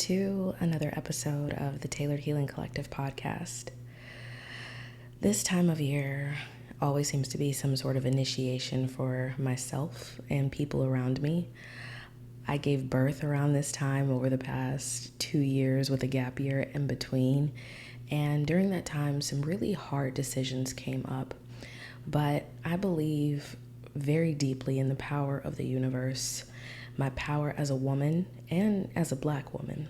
to another episode of the Tailored Healing Collective podcast. This time of year always seems to be some sort of initiation for myself and people around me. I gave birth around this time over the past 2 years with a gap year in between. And during that time, some really hard decisions came up. But I believe very deeply in the power of the universe, my power as a woman and as a Black woman.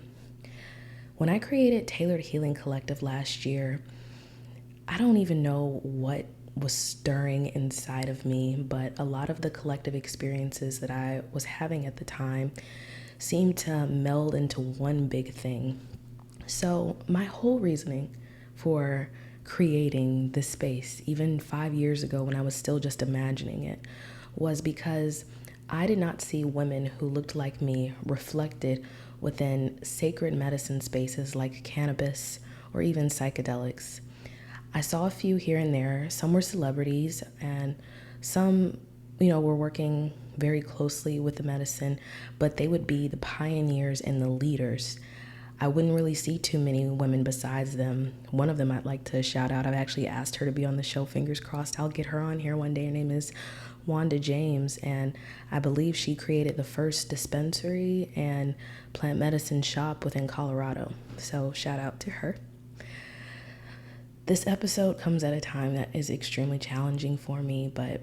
When I created Tailored Healing Collective last year, I don't even know what was stirring inside of me, but a lot of the collective experiences that I was having at the time seemed to meld into one big thing. So my whole reasoning for creating this space, even 5 years ago when I was still just imagining it, was because I did not see women who looked like me reflected within sacred medicine spaces like cannabis or even psychedelics. I saw a few here and there. Some were celebrities and some, were working very closely with the medicine, but they would be the pioneers and the leaders. I wouldn't really see too many women besides them. One of them I'd like to shout out. I've actually asked her to be on the show. Fingers crossed I'll get her on here one day. Her name is Wanda James, and I believe she created the first dispensary and plant medicine shop within Colorado. So shout out to her. This episode comes at a time that is extremely challenging for me, but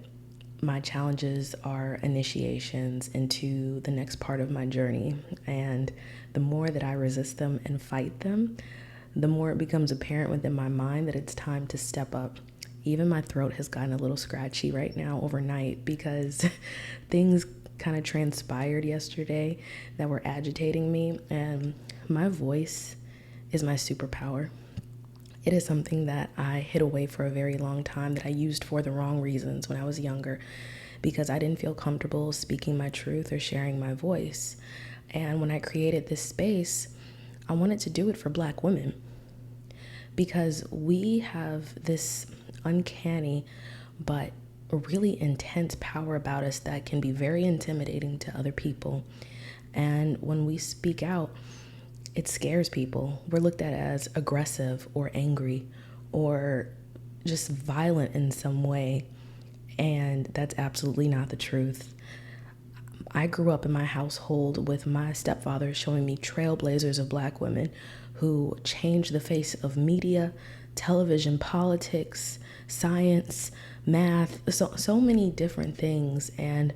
my challenges are initiations into the next part of my journey. And the more that I resist them and fight them, the more it becomes apparent within my mind that it's time to step up. Even my throat has gotten a little scratchy right now overnight because things kind of transpired yesterday that were agitating me, and my voice is my superpower. It is something that I hid away for a very long time, that I used for the wrong reasons when I was younger, because I didn't feel comfortable speaking my truth or sharing my voice. And when I created this space, I wanted to do it for Black women, because we have this uncanny but really intense power about us that can be very intimidating to other people. And when we speak out, it scares people. We're looked at as aggressive or angry or just violent in some way. And that's absolutely not the truth. I grew up in my household with my stepfather showing me trailblazers of Black women who changed the face of media, television, politics, science, math, so many different things. And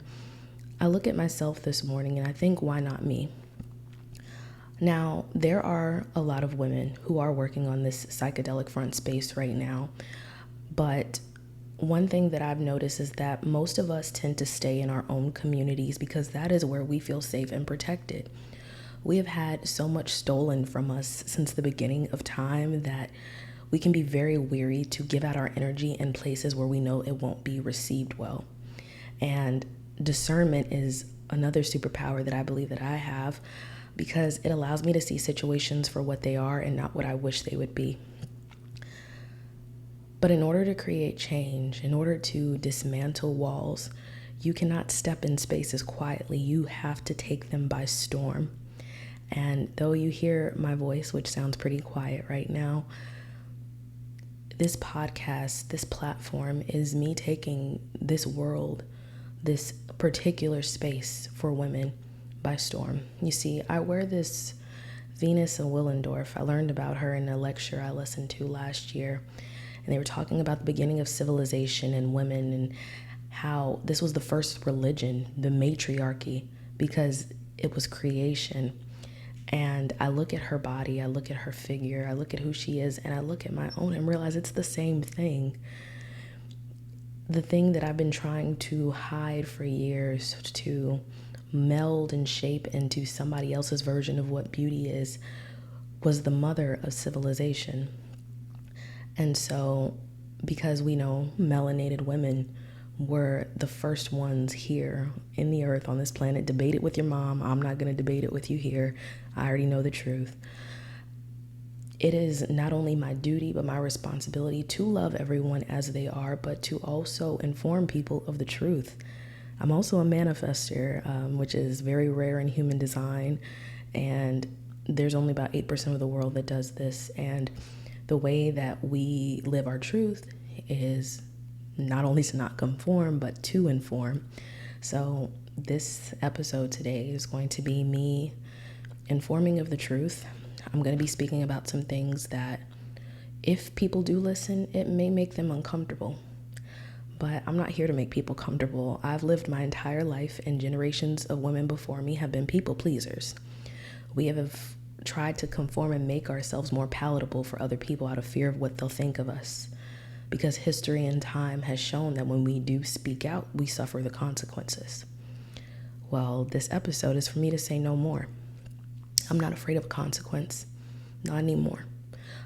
I look at myself this morning and I think, why not me? Now, there are a lot of women who are working on this psychedelic front space right now, but one thing that I've noticed is that most of us tend to stay in our own communities because that is where we feel safe and protected. We have had so much stolen from us since the beginning of time that we can be very weary to give out our energy in places where we know it won't be received well. And discernment is another superpower that I believe that I have, because it allows me to see situations for what they are and not what I wish they would be. But in order to create change, in order to dismantle walls, you cannot step in spaces quietly. You have to take them by storm. And though you hear my voice, which sounds pretty quiet right now, this podcast, this platform is me taking this world, this particular space for women by storm. You see, I wear this Venus and Willendorf. I learned about her in a lecture I listened to last year, and they were talking about the beginning of civilization and women and how this was the first religion, the matriarchy, because it was creation. And I look at her body, I look at her figure, I look at who she is, and I look at my own and realize it's the same thing. The thing that I've been trying to hide for years, to meld and shape into somebody else's version of what beauty is, was the mother of civilization. And so, because we know melanated women were the first ones here in the earth on this planet, debate it with your mom. I'm not going to debate it with you here. I already know the truth. It is not only my duty, but my responsibility to love everyone as they are, but to also inform people of the truth. I'm also a manifester, which is very rare in human design. And there's only about 8% of the world that does this. And the way that we live our truth is not only to not conform, but to inform. So this episode today is going to be me informing of the truth. I'm going to be speaking about some things that, if people do listen, it may make them uncomfortable. But I'm not here to make people comfortable. I've lived my entire life, and generations of women before me have been people pleasers. We have tried to conform and make ourselves more palatable for other people out of fear of what they'll think of us. Because history and time has shown that when we do speak out, we suffer the consequences. Well, this episode is for me to say no more. I'm not afraid of consequence, not anymore.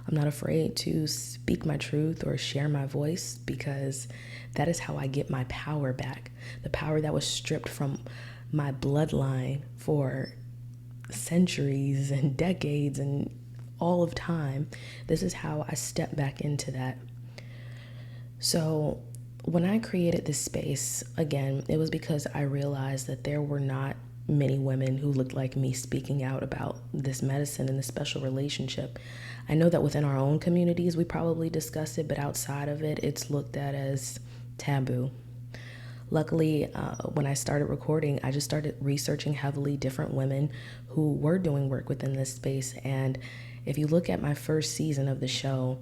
I'm not afraid to speak my truth or share my voice, because that is how I get my power back. The power that was stripped from my bloodline for centuries and decades and all of time. This is how I step back into that. So when I created this space, again, it was because I realized that there were not many women who looked like me speaking out about this medicine and this special relationship. I know that within our own communities, we probably discuss it, but outside of it, it's looked at as taboo. Luckily, when I started recording, I just started researching heavily different women who were doing work within this space. And if you look at my first season of the show,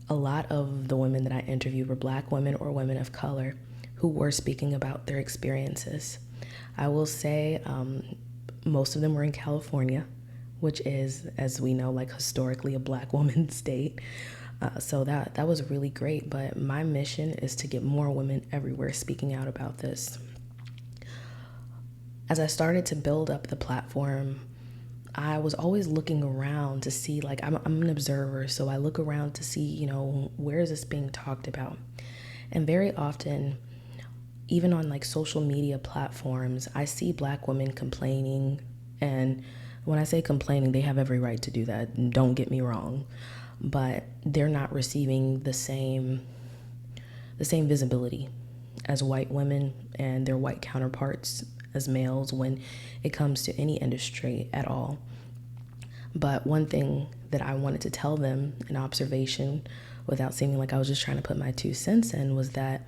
a lot of the women that I interviewed were Black women or women of color who were speaking about their experiences. I will say most of them were in California, which is, as we know, like historically a Black woman's state. So that was really great. But my mission is to get more women everywhere speaking out about this. As I started to build up the platform, I was always looking around to see, like, I'm an observer, so I look around to see, where is this being talked about? And very often, even on like social media platforms, I see Black women complaining. And when I say complaining, they have every right to do that. Don't get me wrong. But they're not receiving the same visibility as white women and their white counterparts as males when it comes to any industry at all. But one thing that I wanted to tell them, an observation, without seeming like I was just trying to put my 2 cents in, was that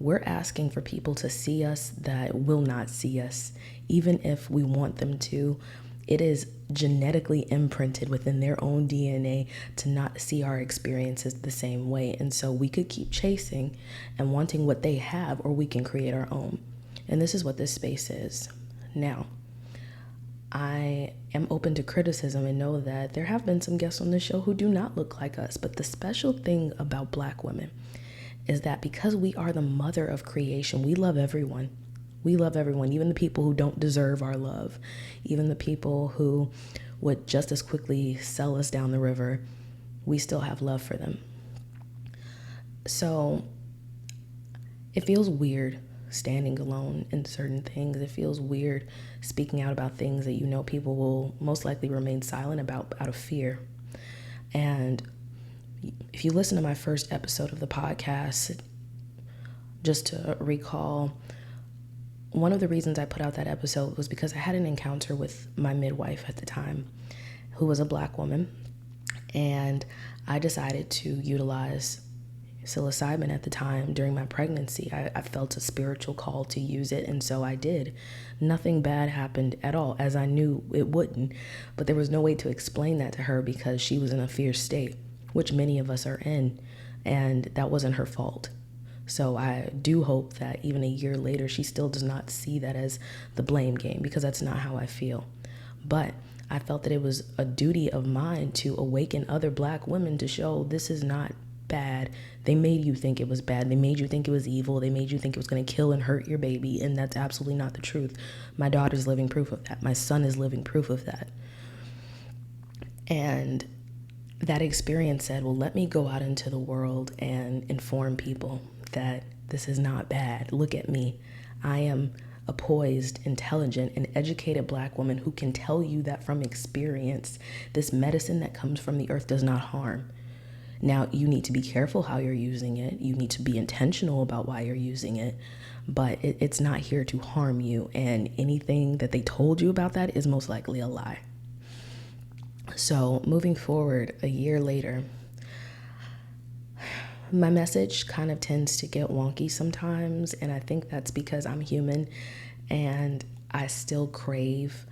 we're asking for people to see us that will not see us, even if we want them to. It is genetically imprinted within their own DNA to not see our experiences the same way. And so we could keep chasing and wanting what they have, or we can create our own. And this is what this space is. Now, I am open to criticism and know that there have been some guests on the show who do not look like us. But the special thing about Black women is that because we are the mother of creation, we love everyone. We love everyone, even the people who don't deserve our love, even the people who would just as quickly sell us down the river. We still have love for them. So it feels weird standing alone in certain things. It feels weird speaking out about things that people will most likely remain silent about out of fear. And if you listen to my first episode of the podcast, just to recall, one of the reasons I put out that episode was because I had an encounter with my midwife at the time, who was a Black woman, and I decided to utilize psilocybin at the time during my pregnancy. I felt a spiritual call to use it, and so I did. Nothing bad happened at all, as I knew it wouldn't, but there was no way to explain that to her because she was in a fear state, which many of us are in, and that wasn't her fault. So I do hope that even a year later, she still does not see that as the blame game, because that's not how I feel. But I felt that it was a duty of mine to awaken other Black women to show this is not bad. They made you think it was bad. They made you think it was evil. They made you think it was going to kill and hurt your baby. And that's absolutely not the truth. My daughter's living proof of that. My son is living proof of that. And that experience said, well, let me go out into the world and inform people that this is not bad. Look at me. I am a poised, intelligent, and educated Black woman who can tell you that from experience, this medicine that comes from the earth does not harm. Now, you need to be careful how you're using it. You need to be intentional about why you're using it, but it's not here to harm you. And anything that they told you about that is most likely a lie. So moving forward, a year later, my message kind of tends to get wonky sometimes, and I think that's because I'm human and I still crave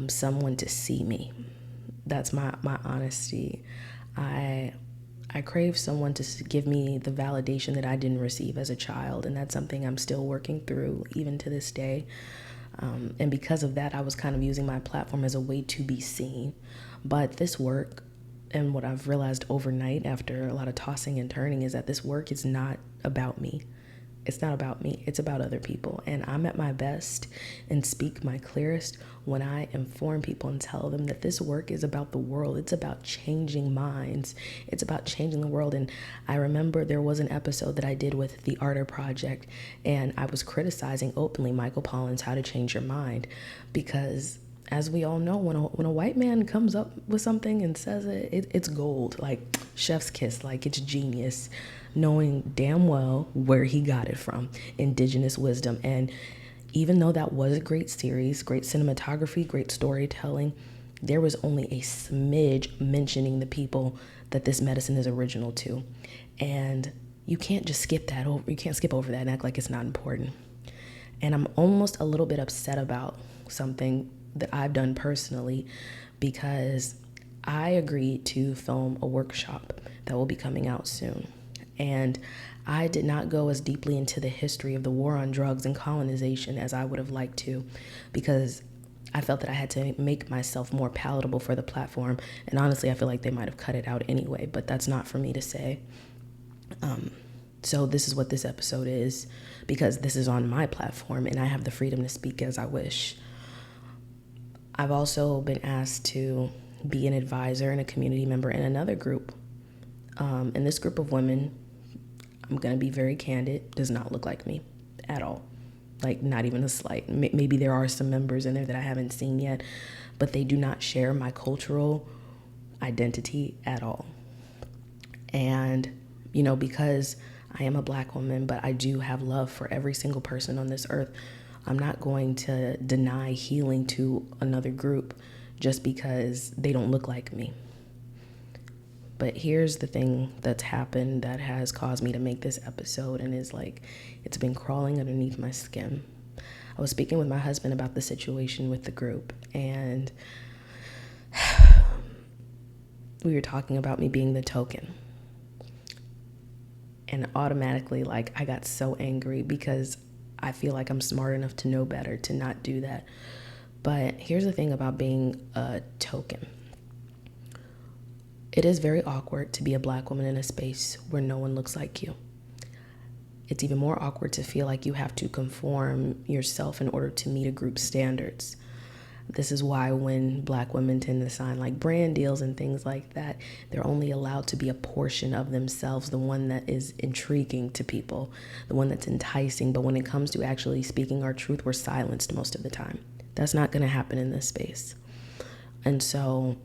someone to see me. That's my honesty. I crave someone to give me the validation that I didn't receive as a child, and that's something I'm still working through even to this day. And because of that, I was kind of using my platform as a way to be seen. But this work, and what I've realized overnight after a lot of tossing and turning, is that this work is not about me. It's not about me. It's about other people. And I'm at my best and speak my clearest when I inform people and tell them that this work is about the world. It's about changing minds. It's about changing the world. And I remember there was an episode that I did with the Arter Project, and I was criticizing openly Michael Pollan's How to Change Your Mind, because as we all know, when a white man comes up with something and says it's gold, like chef's kiss, like it's genius, knowing damn well where he got it from, indigenous wisdom. And even though that was a great series, great cinematography, great storytelling, there was only a smidge mentioning the people that this medicine is original to. And you can't just skip that over. You can't skip over that and act like it's not important. And I'm almost a little bit upset about something that I've done personally, because I agreed to film a workshop that will be coming out soon. And I did not go as deeply into the history of the war on drugs and colonization as I would have liked to, because I felt that I had to make myself more palatable for the platform. And honestly, I feel like they might have cut it out anyway, but that's not for me to say. So this is what this episode is, because this is on my platform and I have the freedom to speak as I wish. I've also been asked to be an advisor and a community member in another group. And this group of women, I'm going to be very candid, does not look like me at all. Like, not even a slight. Maybe there are some members in there that I haven't seen yet, but they do not share my cultural identity at all. And, because I am a Black woman, but I do have love for every single person on this earth, I'm not going to deny healing to another group just because they don't look like me. But here's the thing that's happened that has caused me to make this episode, and is like, it's been crawling underneath my skin. I was speaking with my husband about the situation with the group, and we were talking about me being the token. And automatically, I got so angry, because I feel like I'm smart enough to know better, to not do that. But here's the thing about being a token. It is very awkward to be a Black woman in a space where no one looks like you. It's even more awkward to feel like you have to conform yourself in order to meet a group's standards. This is why when Black women tend to sign brand deals and things like that, they're only allowed to be a portion of themselves, the one that is intriguing to people, the one that's enticing. But when it comes to actually speaking our truth, we're silenced most of the time. That's not going to happen in this space. And so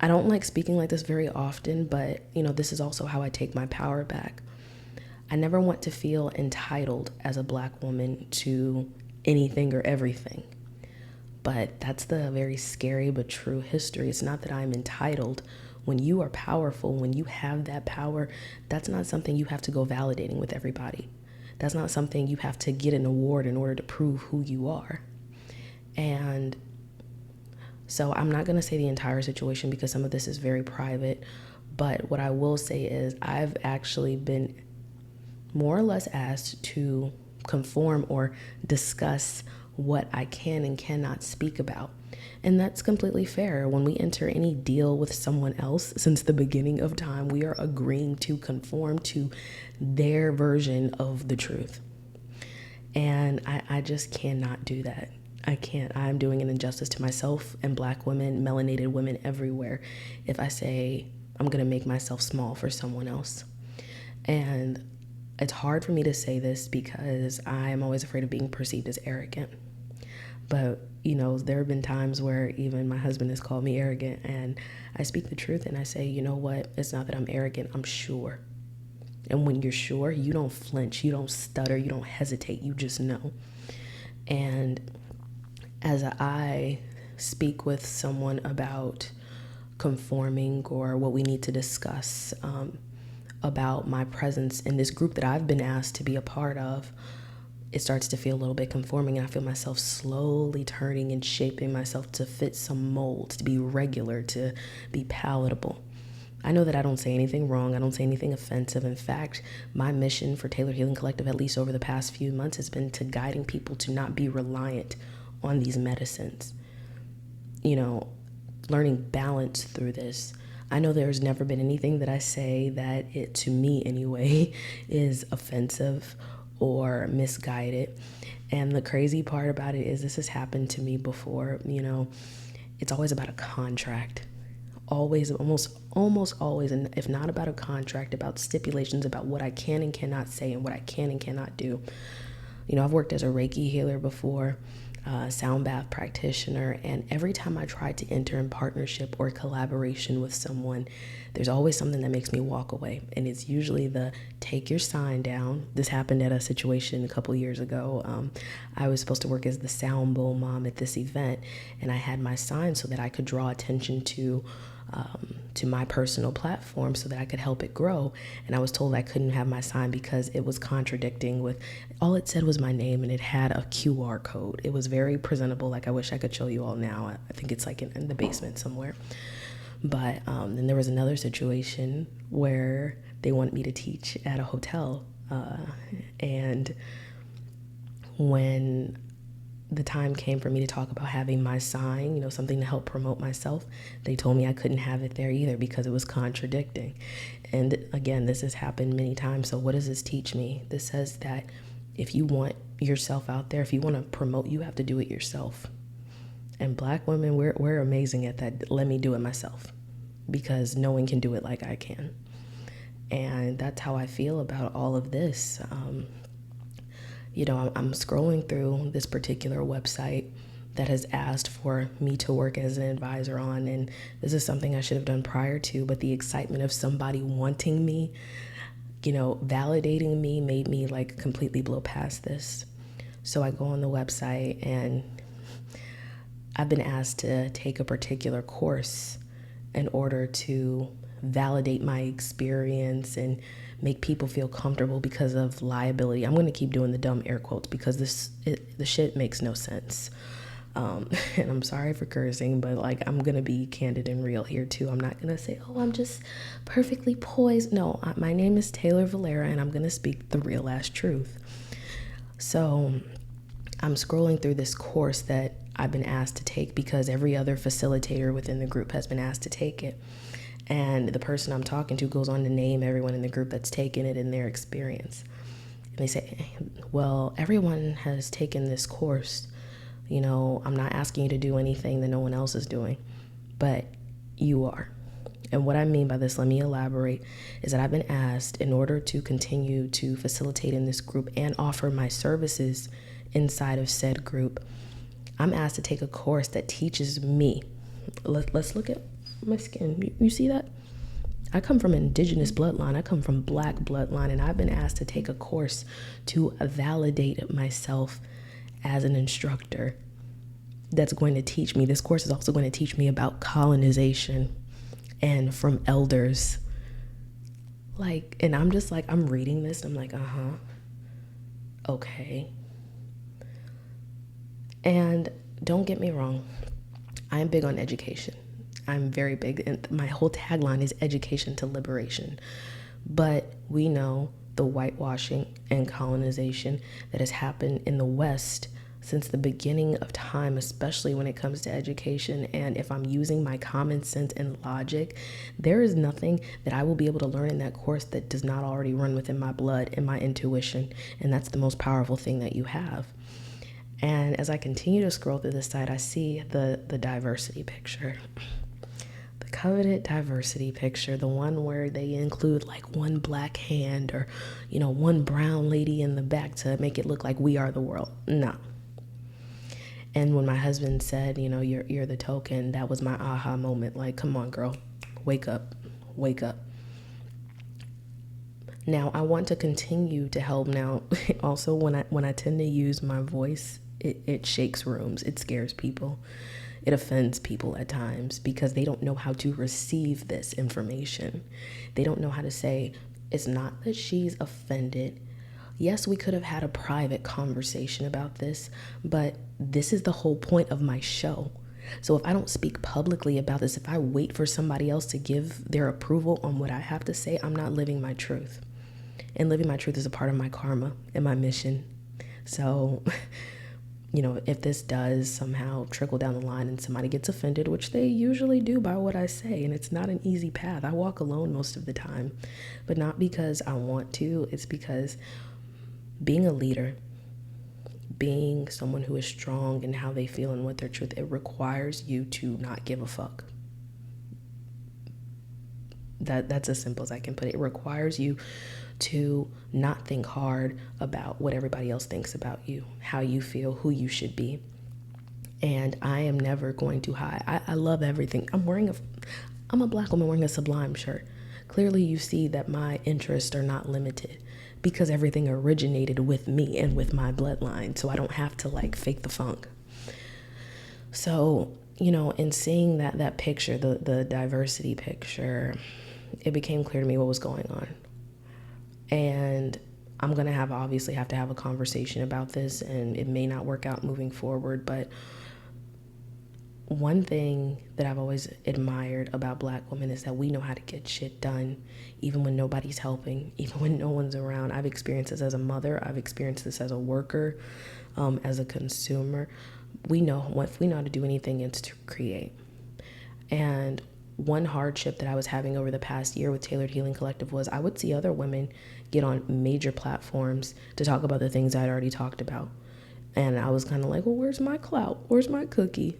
I don't like speaking like this very often, but this is also how I take my power back. I never want to feel entitled as a Black woman to anything or everything. But that's the very scary but true history. It's not that I'm entitled. When you are powerful, when you have that power, that's not something you have to go validating with everybody. That's not something you have to get an award in order to prove who you are. And so I'm not going to say the entire situation, because some of this is very private. But what I will say is I've actually been more or less asked to conform or discuss what I can and cannot speak about. And that's completely fair. When we enter any deal with someone else, since the beginning of time, we are agreeing to conform to their version of the truth. And I just cannot do that. I can't. I'm doing an injustice to myself and Black women, melanated women everywhere, if I say I'm going to make myself small for someone else. And it's hard for me to say this because I'm always afraid of being perceived as arrogant. But, there have been times where even my husband has called me arrogant, and I speak the truth and I say, you know what? It's not that I'm arrogant. I'm sure. And when you're sure, you don't flinch, you don't stutter, you don't hesitate, you just know. And as I speak with someone about conforming or what we need to discuss about my presence in this group that I've been asked to be a part of, it starts to feel a little bit conforming, and I feel myself slowly turning and shaping myself to fit some mold, to be regular, to be palatable. I know that I don't say anything wrong. I don't say anything offensive. In fact, my mission for Tailored Healing Collective, at least over the past few months, has been to guiding people to not be reliant on these medicines. Learning balance through this. I know there's never been anything that I say that it, to me anyway, is offensive or misguided. And the crazy part about it is this has happened to me before. It's always about a contract. Always, almost always, and if not about a contract, about stipulations about what I can and cannot say and what I can and cannot do. I've worked as a Reiki healer before, sound bath practitioner, and every time I try to enter in partnership or collaboration with someone, there's always something that makes me walk away, and it's usually the take your sign down. This happened at a situation a couple years ago. I was supposed to work as the sound bowl mom at this event, and I had my sign so that I could draw attention to my personal platform so that I could help it grow. And I was told I couldn't have my sign because it was contradicting with, all it said was my name and it had a QR code. It was very presentable. Like, I wish I could show you all now. I think it's like in the basement somewhere. But then there was another situation where they wanted me to teach at a hotel. And when the time came for me to talk about having my sign, something to help promote myself, they told me I couldn't have it there either because it was contradicting. And again, this has happened many times. So what does this teach me? This says that if you want yourself out there, if you want to promote, you have to do it yourself. And Black women, we're amazing at that. Let me do it myself, because no one can do it like I can. And that's how I feel about all of this. I'm scrolling through this particular website that has asked for me to work as an advisor on, and this is something I should have done prior to, but the excitement of somebody wanting me, validating me, made me like completely blow past this. So I go on the website, and I've been asked to take a particular course in order to validate my experience and make people feel comfortable because of liability. I'm going to keep doing the dumb air quotes because the shit makes no sense. And I'm sorry for cursing, but I'm going to be candid and real here too. I'm not going to say, I'm just perfectly poised. No, my name is Taylor Valera, and I'm going to speak the real ass truth. So I'm scrolling through this course that I've been asked to take because every other facilitator within the group has been asked to take it. And the person I'm talking to goes on to name everyone in the group that's taken it in their experience. And they say, well, everyone has taken this course. I'm not asking you to do anything that no one else is doing, but you are. And what I mean by this, let me elaborate, is that I've been asked, in order to continue to facilitate in this group and offer my services inside of said group, I'm asked to take a course that teaches me. Let's look at my skin. You see that? I come from indigenous bloodline. I come from Black bloodline, and I've been asked to take a course to validate myself as an instructor that's going to teach me. This course is also going to teach me about colonization and from elders. And I'm just I'm reading this, and I'm like, okay. And don't get me wrong, I am big on education. I'm very big, and my whole tagline is education to liberation. But we know the whitewashing and colonization that has happened in the West since the beginning of time, especially when it comes to education. And if I'm using my common sense and logic, there is nothing that I will be able to learn in that course that does not already run within my blood and my intuition. And that's the most powerful thing that you have. And as I continue to scroll through this site, I see the diversity picture. The coveted diversity picture, the one where they include one black hand or, one brown lady in the back to make it look like we are the world. No. And when my husband said, you're the token, that was my aha moment. Come on, girl, wake up, wake up. Now, I want to continue to help. Now, also, when I tend to use my voice, it shakes rooms. It scares people. it offends people at times because they don't know how to receive this information. They don't know how to say, it's not that she's offended. Yes, we could have had a private conversation about this, but this is the whole point of my show. So if I don't speak publicly about this, if I wait for somebody else to give their approval on what I have to say, I'm not living my truth. And living my truth is a part of my karma and my mission. So, if this does somehow trickle down the line and somebody gets offended, which they usually do by what I say, and it's not an easy path. I walk alone most of the time, but not because I want to. It's because being a leader, being someone who is strong in how they feel and what their truth, it requires you to not give a fuck. That's as simple as I can put it. It requires you to not think hard about what everybody else thinks about you, how you feel, who you should be. And I am never going to hide. I love everything. I'm a Black woman wearing a Sublime shirt. Clearly you see that my interests are not limited because everything originated with me and with my bloodline. So I don't have to fake the funk. So, in seeing that picture, the diversity picture, it became clear to me what was going on. And I'm going to obviously have to have a conversation about this, and it may not work out moving forward. But one thing that I've always admired about Black women is that we know how to get shit done, even when nobody's helping, even when no one's around. I've experienced this as a mother. I've experienced this as a worker, as a consumer. We know how to do anything, it's to create. And one hardship that I was having over the past year with Tailored Healing Collective was I would see other women get on major platforms to talk about the things I'd already talked about. And I was kind of like, well, where's my clout? Where's my cookie?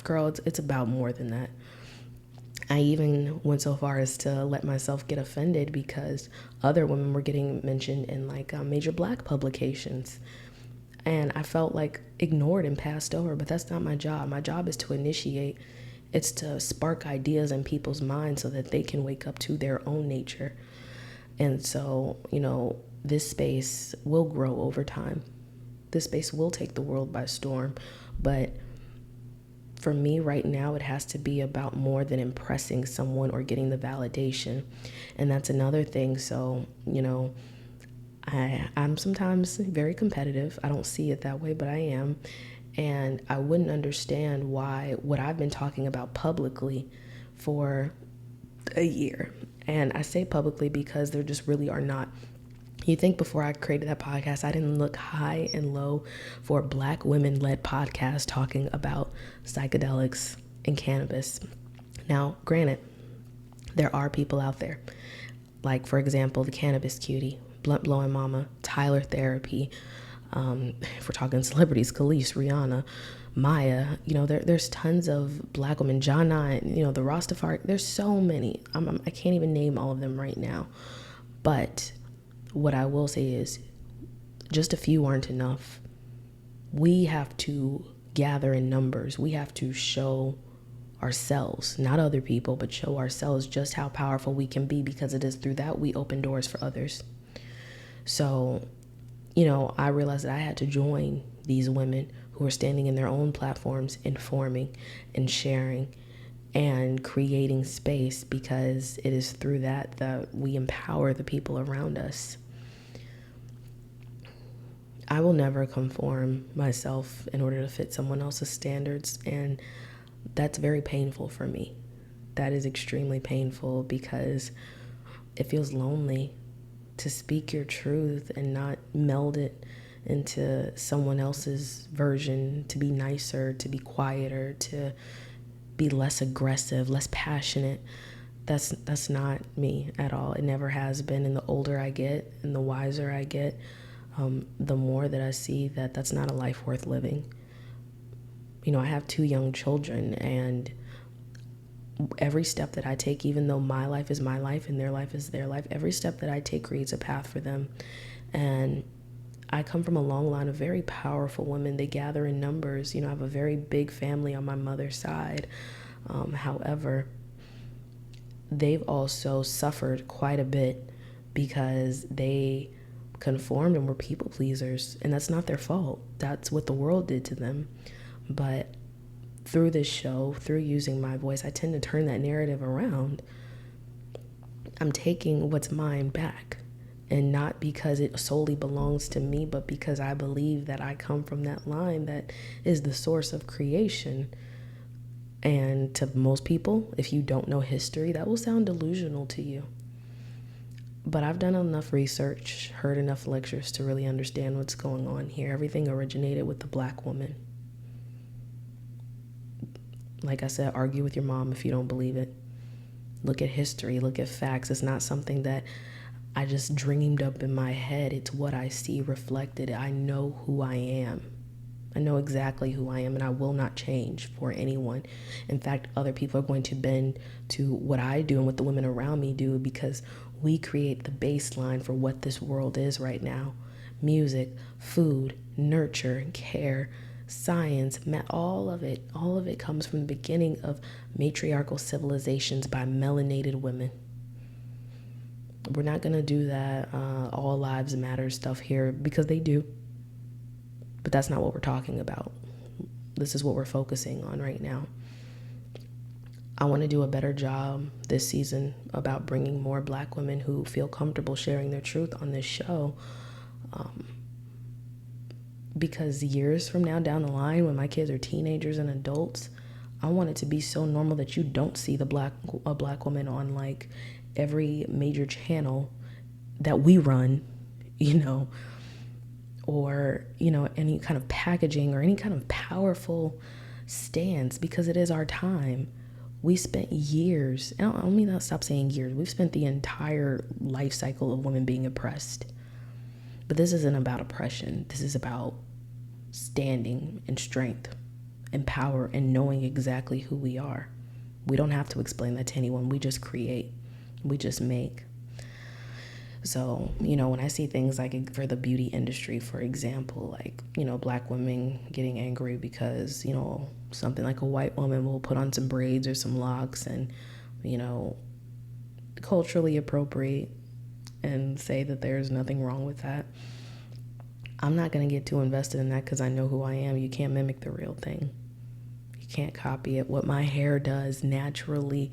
Girl, it's about more than that. I even went so far as to let myself get offended because other women were getting mentioned in major Black publications. And I felt ignored and passed over, but that's not my job. My job is to initiate. It's to spark ideas in people's minds so that they can wake up to their own nature. And so, this space will grow over time. This space will take the world by storm. But for me right now, it has to be about more than impressing someone or getting the validation. And that's another thing. So, I'm sometimes very competitive. I don't see it that way, but I am. And I wouldn't understand why what I've been talking about publicly for a year. And I say publicly because there just really are not. You think before I created that podcast, I didn't look high and low for Black women-led podcasts talking about psychedelics and cannabis. Now, granted, there are people out there. For example, the Cannabis Cutie, Blunt Blowing Mama, Tyler Therapy. If we're talking celebrities, Khalees, Rihanna, Maya, there's tons of Black women, John 9, the Rastafari, there's so many. I can't even name all of them right now. But what I will say is just a few aren't enough. We have to gather in numbers. We have to show ourselves, not other people, but show ourselves just how powerful we can be, because it is through that we open doors for others. So, I realized that I had to join these women who are standing in their own platforms, informing and sharing and creating space, because it is through that we empower the people around us. I will never conform myself in order to fit someone else's standards, and that's very painful for me. That is extremely painful because it feels lonely to speak your truth and not meld it into someone else's version, to be nicer, to be quieter, to be less aggressive, less passionate. That's not me at all. It never has been. And the older I get and the wiser I get, the more that I see that that's not a life worth living. I have 2 young children, and every step that I take, even though my life is my life and their life is their life, every step that I take creates a path for them. And I come from a long line of very powerful women. They gather in numbers. I have a very big family on my mother's side. However, they've also suffered quite a bit because they conformed and were people pleasers. And that's not their fault. That's what the world did to them. But through this show, through using my voice, I tend to turn that narrative around. I'm taking what's mine back, and not because it solely belongs to me, but because I believe that I come from that line that is the source of creation. And to most people, if you don't know history, that will sound delusional to you. But I've done enough research, heard enough lectures to really understand what's going on here. Everything originated with the Black woman. Like I said, argue with your mom if you don't believe it. Look at history, look at facts. It's not something that I just dreamed up in my head. It's what I see reflected. I know who I am. I know exactly who I am, and I will not change for anyone. In fact, other people are going to bend to what I do and what the women around me do, because we create the baseline for what this world is right now. Music, food, nurture, care, science, all of it comes from the beginning of matriarchal civilizations by melanated women. We're not going to do that all lives matter stuff here, because they do. But that's not what we're talking about. This is what we're focusing on right now. I want to do a better job this season about bringing more Black women who feel comfortable sharing their truth on this show. Because years from now down the line, when my kids are teenagers and adults, I want it to be so normal that you don't see a black woman on like every major channel that we run, or, any kind of packaging or any kind of powerful stance, because it is our time. We spent years, and I mean, I'll stop saying years, we've spent the entire life cycle of women being oppressed. But this isn't about oppression. This is about standing in strength and power and knowing exactly who we are. We don't have to explain that to anyone. We just create. We just make. So, when I see things like for the beauty industry, for example, like, Black women getting angry because, something like a white woman will put on some braids or some locks and, culturally appropriate and say that there's nothing wrong with that. I'm not going to get too invested in that, because I know who I am. You can't mimic the real thing. You can't copy it. What my hair does naturally,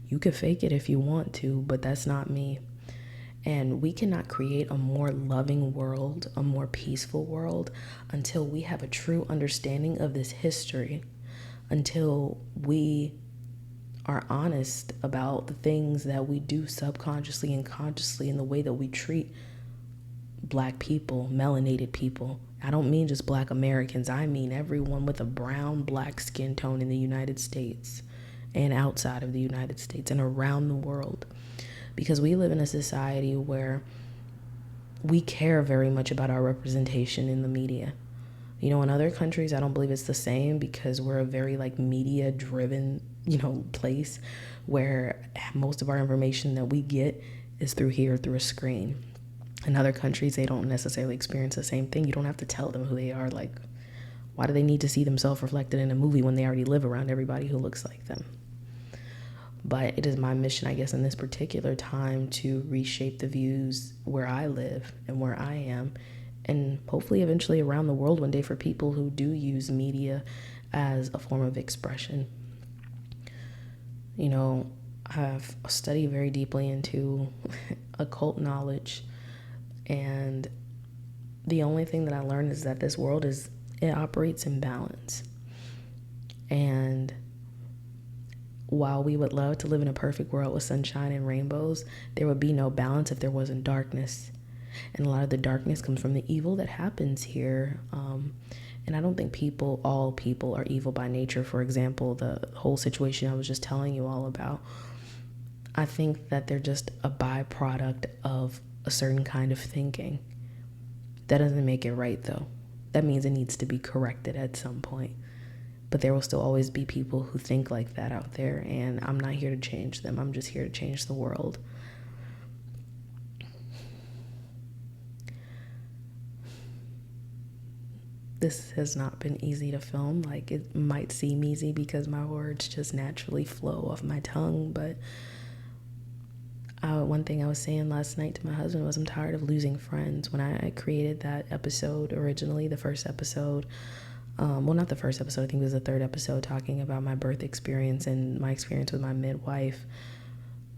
you can fake it if you want to, but that's not me. And we cannot create a more loving world, a more peaceful world, until we have a true understanding of this history, until we are honest about the things that we do subconsciously and consciously in the way that we treat Black people, melanated people. I don't mean just Black Americans. I mean everyone with a brown, Black skin tone in the United States and outside of the United States and around the world. Because we live in a society where we care very much about our representation in the media. In other countries, I don't believe it's the same, because we're a very media driven, place where most of our information that we get is through a screen. In other countries, they don't necessarily experience the same thing. You don't have to tell them who they are. Like, why do they need to see themselves reflected in a movie when they already live around everybody who looks like them? But it is my mission, I guess, in this particular time to reshape the views where I live and where I am, and hopefully eventually around the world one day, for people who do use media as a form of expression. I've studied very deeply into occult knowledge, and the only thing that I learned is that this world it operates in balance. And while we would love to live in a perfect world with sunshine and rainbows, there would be no balance if there wasn't darkness. And a lot of the darkness comes from the evil that happens here. And I don't think all people are evil by nature. For example, the whole situation I was just telling you all about, I think that they're just a byproduct of a certain kind of thinking. That doesn't make it right, though. That means it needs to be corrected at some point. But there will still always be people who think like that out there, and I'm not here to change them. I'm just here to change the world. This has not been easy to film. It might seem easy because my words just naturally flow off my tongue, but one thing I was saying last night to my husband was I'm tired of losing friends. When I created that episode originally, the first episode, Well, not the first episode, I think it was the third episode, talking about my birth experience and my experience with my midwife.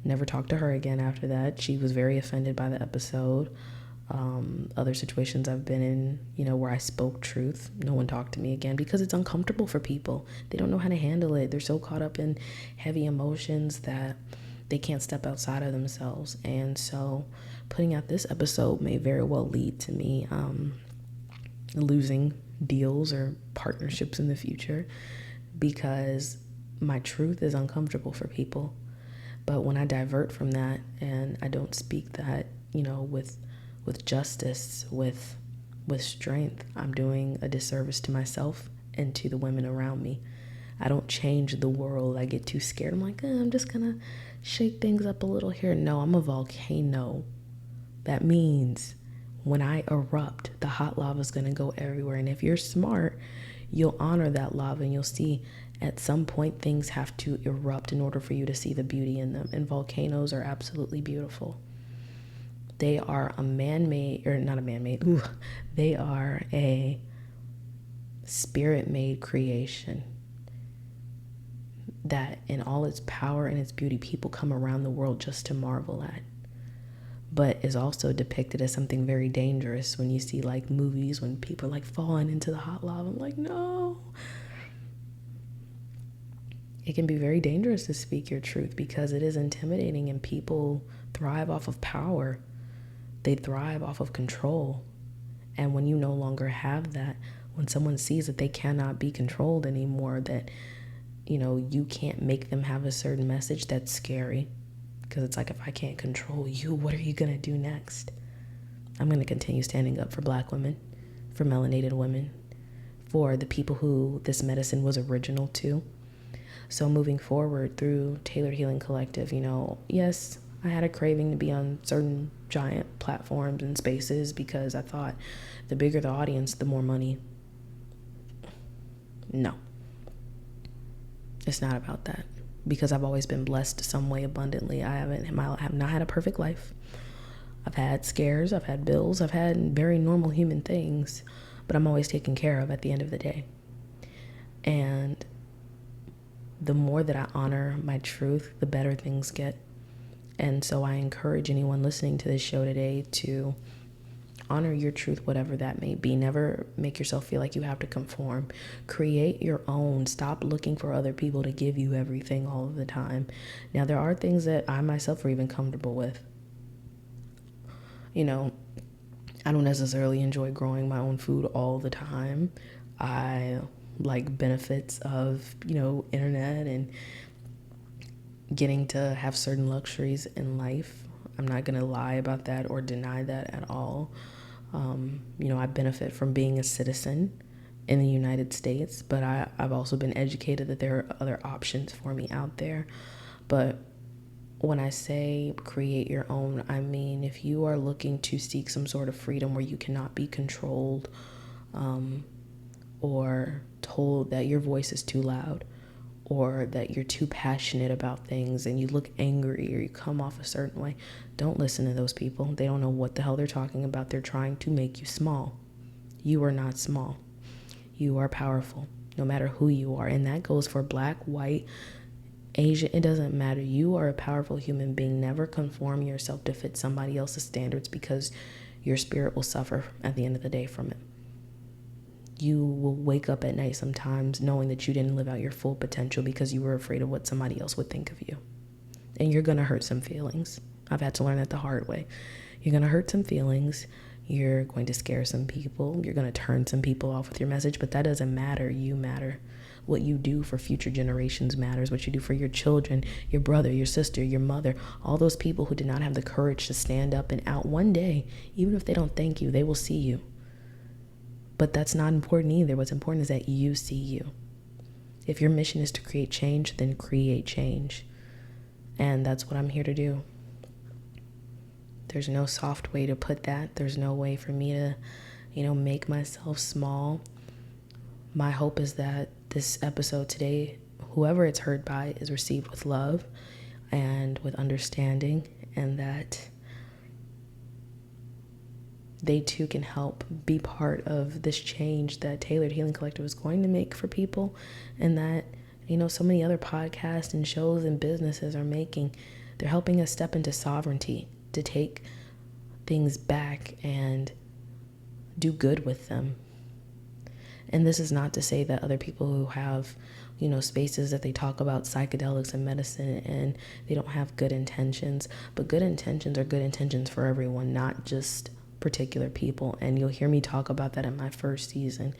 Never talked to her again after that. She was very offended by the episode. Other situations I've been in, where I spoke truth, no one talked to me again because it's uncomfortable for people. They don't know how to handle it. They're so caught up in heavy emotions that they can't step outside of themselves. And so putting out this episode may very well lead to me losing deals or partnerships in the future because my truth is uncomfortable for people. But when I divert from that and I don't speak that, with justice, with strength, I'm doing a disservice to myself and to the women around me. I don't change the world. I get too scared. I'm like, I'm just gonna shake things up a little here. No, I'm a volcano. That means when I erupt, the hot lava is gonna go everywhere. And if you're smart, you'll honor that lava and you'll see at some point things have to erupt in order for you to see the beauty in them. And volcanoes are absolutely beautiful. They are a man-made, or not a man-made, they are a spirit-made creation that in all its power and its beauty, people come around the world just to marvel at. But is also depicted as something very dangerous when you see like movies when people are like falling into the hot lava. I'm like, no. It can be very dangerous to speak your truth because it is intimidating and people thrive off of power. They thrive off of control. And when you no longer have that, when someone sees that they cannot be controlled anymore, that, you can't make them have a certain message, that's scary. Because it's like, if I can't control you, what are you going to do next? I'm going to continue standing up for Black women, for melanated women, for the people who this medicine was original to. So moving forward through Tailored Healing Collective, yes, I had a craving to be on certain giant platforms and spaces because I thought the bigger the audience, the more money. No. It's not about that. Because I've always been blessed some way abundantly. I have not had a perfect life. I've had scares, I've had bills, I've had very normal human things, but I'm always taken care of at the end of the day. And the more that I honor my truth, the better things get. And so I encourage anyone listening to this show today to honor your truth, whatever that may be. Never make yourself feel like you have to conform. Create your own. Stop looking for other people to give you everything all of the time. Now, there are things that I myself are even comfortable with. I don't necessarily enjoy growing my own food all the time. I like benefits of, internet and getting to have certain luxuries in life. I'm not going to lie about that or deny that at all. I benefit from being a citizen in the United States, but I've also been educated that there are other options for me out there. But when I say create your own, I mean, if you are looking to seek some sort of freedom where you cannot be controlled, or told that your voice is too loud, or that you're too passionate about things and you look angry or you come off a certain way, don't listen to those people. They don't know what the hell they're talking about. They're trying to make you small. You are not small. You are powerful, no matter who you are. And that goes for Black, white, Asian. It doesn't matter. You are a powerful human being. Never conform yourself to fit somebody else's standards because your spirit will suffer at the end of the day from it. You will wake up at night sometimes knowing that you didn't live out your full potential because you were afraid of what somebody else would think of you. And you're going to hurt some feelings. I've had to learn that the hard way. You're going to hurt some feelings. You're going to scare some people. You're going to turn some people off with your message, but that doesn't matter. You matter. What you do for future generations matters. What you do for your children, your brother, your sister, your mother, all those people who did not have the courage to stand up and out one day, even if they don't thank you, they will see you. But that's not important either. What's important is that you see you. If your mission is to create change, then create change. And that's what I'm here to do. There's no soft way to put that. There's no way for me to, make myself small. My hope is that this episode today, whoever it's heard by, is received with love and with understanding, and that they too can help be part of this change that Tailored Healing Collective is going to make for people, and that, so many other podcasts and shows and businesses are making. They're helping us step into sovereignty, to take things back and do good with them. And this is not to say that other people who have, spaces that they talk about psychedelics and medicine and they don't have good intentions, but good intentions are good intentions for everyone, not just particular people. And you'll hear me talk about that in my first season.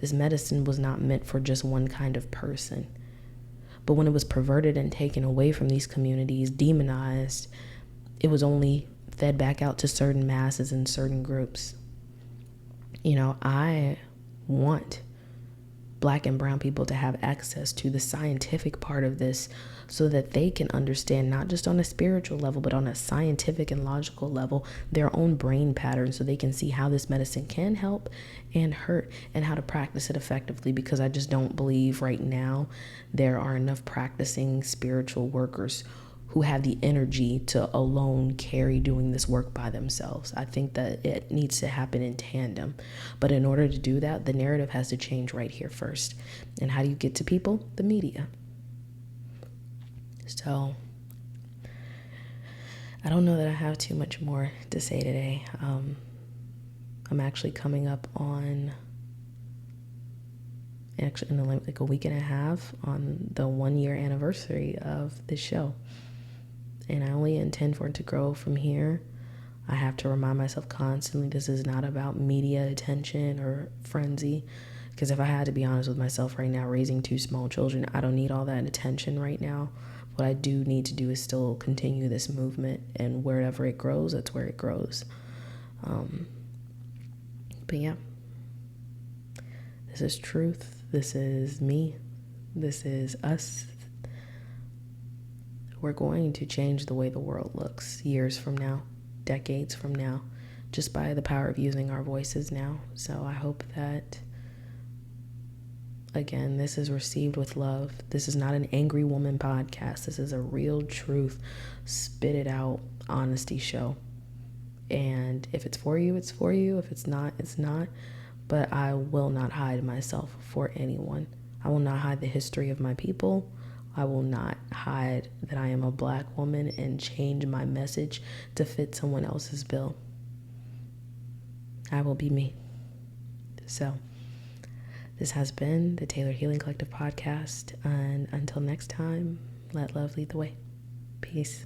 This medicine was not meant for just one kind of person. But when it was perverted and taken away from these communities, demonized, it was only fed back out to certain masses and certain groups. I want Black and brown people to have access to the scientific part of this so that they can understand, not just on a spiritual level, but on a scientific and logical level, their own brain patterns, so they can see how this medicine can help and hurt and how to practice it effectively. Because I just don't believe right now there are enough practicing spiritual workers who have the energy to alone carry doing this work by themselves. I think that it needs to happen in tandem. But in order to do that, the narrative has to change right here first. And how do you get to people? The media. So I don't know that I have too much more to say today. I'm actually coming up on, in like a week and a half, on the 1 year anniversary of this show. And I only intend for it to grow from here. I have to remind myself constantly, this is not about media attention or frenzy. Because if I had to be honest with myself right now, raising 2 small children, I don't need all that attention right now. What I do need to do is still continue this movement, and wherever it grows, that's where it grows. But yeah, this is truth. This is me. This is us. We're going to change the way the world looks years from now, decades from now, just by the power of using our voices now. So I hope that, again, this is received with love. This is not an angry woman podcast. This is a real truth, spit it out, honesty show. And if it's for you, it's for you. If it's not, it's not. But I will not hide myself for anyone. I will not hide the history of my people. I will not hide that I am a Black woman and change my message to fit someone else's bill. I will be me. So this has been the Tailored Healing Collective podcast. And until next time, let love lead the way. Peace.